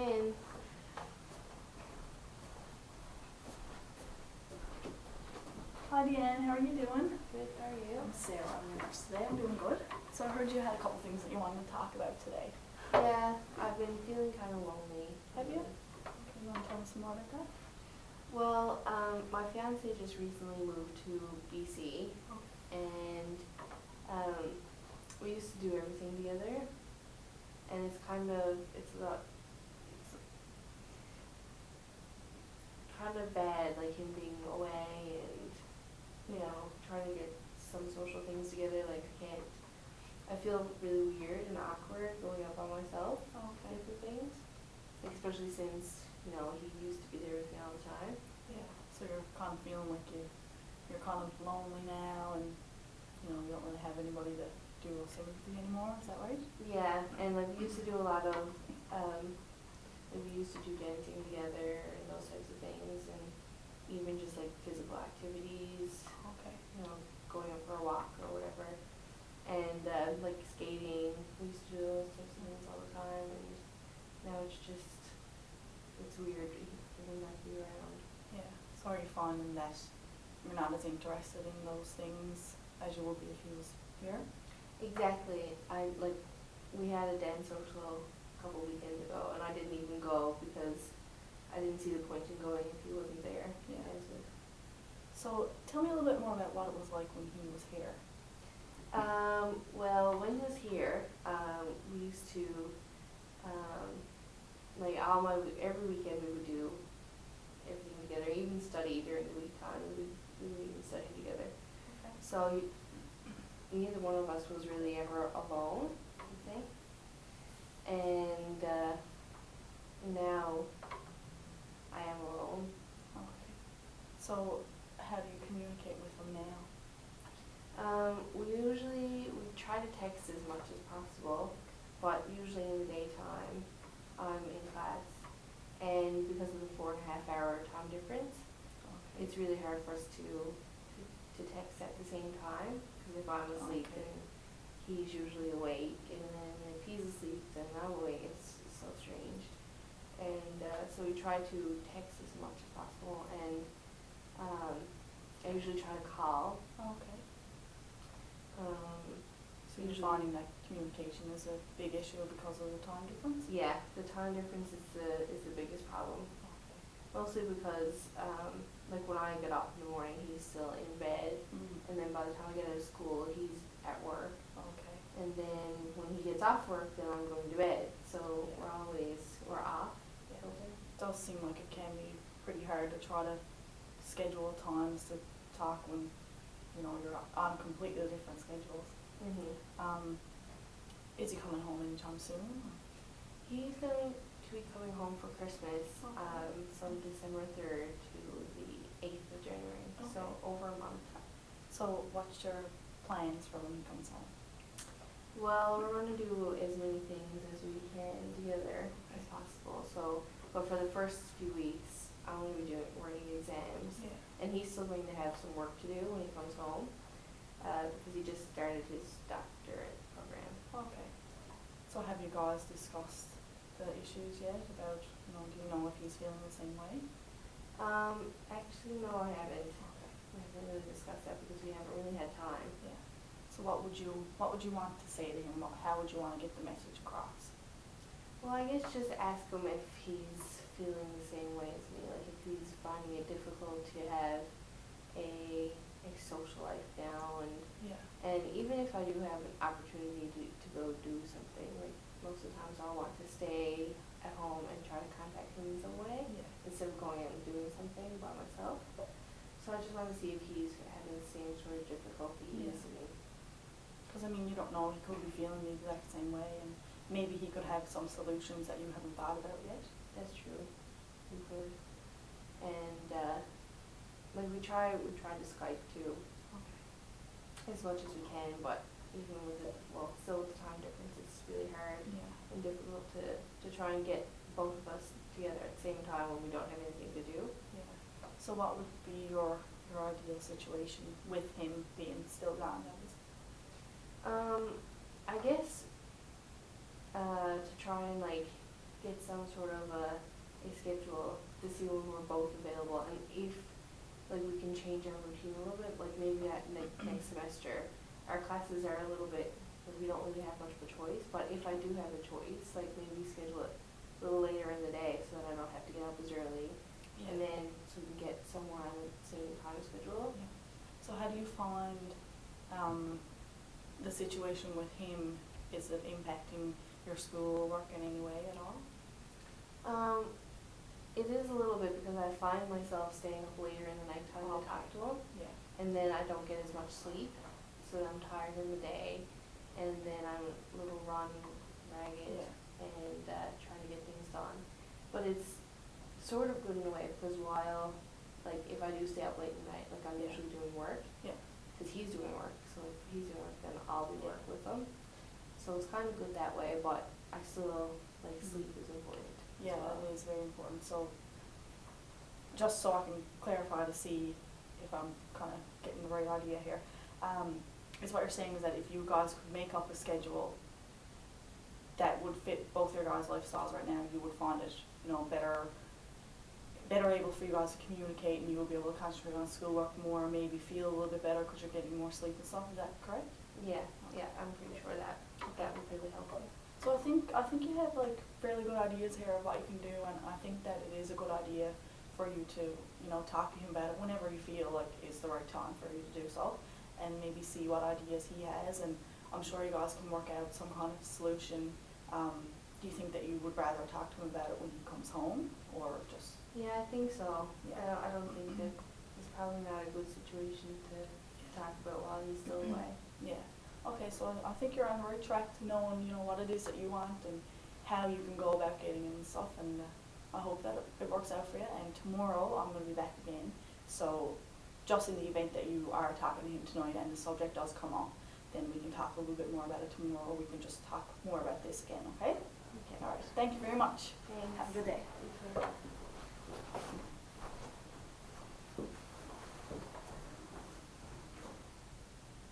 in. Hi Deanne, how are you doing? Good, how are you? I'm Sarah, I'm your nurse today. I'm doing good. So I heard you had a couple things that you wanted to talk about today. Yeah, I've been feeling kind of lonely. Have you? Okay, you want to tell us some more about that? Well, my fiance just recently moved to BC, and we used to do everything together, and it's kind of bad, like him being away and trying to get some social things together. Like I feel really weird and awkward going out by myself. Okay. Type of things, like, especially since he used to be there with me all the time. Yeah. So you're kind of feeling like you're kind of lonely now, and you don't really have anybody to do those things with you anymore. Is that right? Yeah, and like we used to do a lot of like we used to do dancing together and those types of things, and even just like physical activities. Okay. Going out for a walk or whatever, and like skating. We used to do those types of things all the time, and now it's weird for him not to be around. Yeah. So are you finding that you're not as interested in those things as you would be if he was here? Exactly. We had a dance social a couple weekends ago, and I didn't even go because I didn't see the point in going if he wasn't there. Yeah. Yeah. So tell me a little bit more about what it was like when he was here. Well, when he was here, we used to, like every weekend we would do everything together, even study during the week time. We would even study together. Okay. So neither one of us was really ever alone, I think. And now I am alone. Okay. So how do you communicate with him now? We try to text as much as possible, but usually in the daytime I'm in class, and because of the 4.5 hour time difference, Okay. it's really hard for us to text at the same time, because if I'm asleep Okay. then he's usually awake, and then if he's asleep then I'm awake. It's so strange. And so we try to text as much as possible, and I usually try to call. Okay. So you're Usually, finding that communication is a big issue because of the time difference? yeah, the time difference is the biggest problem. Okay. Mostly because, like when I get up in the morning, he's still in bed, and then by the time I get out of school, he's at work. Okay. And then when he gets off work, then I'm going to bed. So Yeah. we're off. Yeah. It does seem like it can be pretty hard to try to schedule times to talk when you're on completely different schedules. Mhm. Is he coming home anytime soon? He's going to be coming home for Christmas, Okay. from December 3rd to the 8th of January. So Okay. over a month. So what's your plans for when he comes home? Well, we're going to do as many things as we can together as possible. So, but for the first few weeks, I'm going to be writing exams, Yeah. and he's still going to have some work to do when he comes home, because he just started his doctorate program. Okay. So have you guys discussed the issues yet about, do you know if he's feeling the same way? Actually, no, I haven't. Okay. We haven't really discussed that because we haven't really had time. Yeah. So what would you want to say to him? How would you want to get the message across? Well, I guess just ask him if he's feeling the same way as me, like if he's finding it difficult to have a social life now, and even if I do have an opportunity to go do something, like most of the times I'll want to stay at home and try to contact him in some way, instead of going out and doing something by myself. So I just want to see if he's having the same sort of difficulties. Because you don't know, he could be feeling the exact same way, and maybe he could have some solutions that you haven't thought about yet. That's true. We could. And like we try to Skype too. Okay. As much as we can, but even with still with the time difference, it's really hard and difficult to try and get both of us together at the same time when we don't have anything to do. Yeah. So what would be your ideal situation with him being still gone? I guess to try and get some sort of a schedule to see when we're both available, and if, like, we can change our routine a little bit, like maybe at next semester, our classes are a little bit, like, we don't really have much of a choice, but if I do have a choice, like maybe schedule it a little later in the day so that I don't have to get up as early, and then so we can get somewhere on the same time schedule. Yeah. So how do you find the situation with him? Is it impacting your school work in any way at all? It is a little bit, because I find myself staying up later in the nighttime to talk to him, and then I don't get as much sleep, so I'm tired in the day, and then I'm a little run ragged and trying to get things done. But it's sort of good in a way, because while, like, if I do stay up late at night, like, I'm usually doing work, because he's doing work, so if he's doing work, then I'll be work with him. So it's kind of good that way, but I still, like, sleep is important. Yeah, it is very important. So just so I can clarify to see if I'm kind of getting the right idea here, is what you're saying is that if you guys could make up a schedule that would fit both your guys' lifestyles right now, you would find it, you know, better able for you guys to communicate, and you will be able to concentrate on schoolwork more, maybe feel a little bit better because you're getting more sleep and stuff. Is that correct? Yeah, I'm pretty sure that would really help. So I think you have like fairly good ideas here of what you can do, and I think that it is a good idea for you to, you know, talk to him about it whenever you feel like is the right time for you to do so, and maybe see what ideas he has, and I'm sure you guys can work out some kind of solution. Do you think that you would rather talk to him about it when he comes home, or just? Yeah, I think so. Yeah. I don't think that it's probably not a good situation to talk about while he's still away. Yeah. Okay, so I think you're on the right track to knowing, you know, what it is that you want and how you can go about getting it and stuff, and I hope that it works out for you. And tomorrow I'm going to be back again, so just in the event that you are talking to him tonight and the subject does come up, then we can talk a little bit more about it tomorrow. We can just talk more about this again, okay? Okay. All right. Thank you very much. Thanks. Have a good day.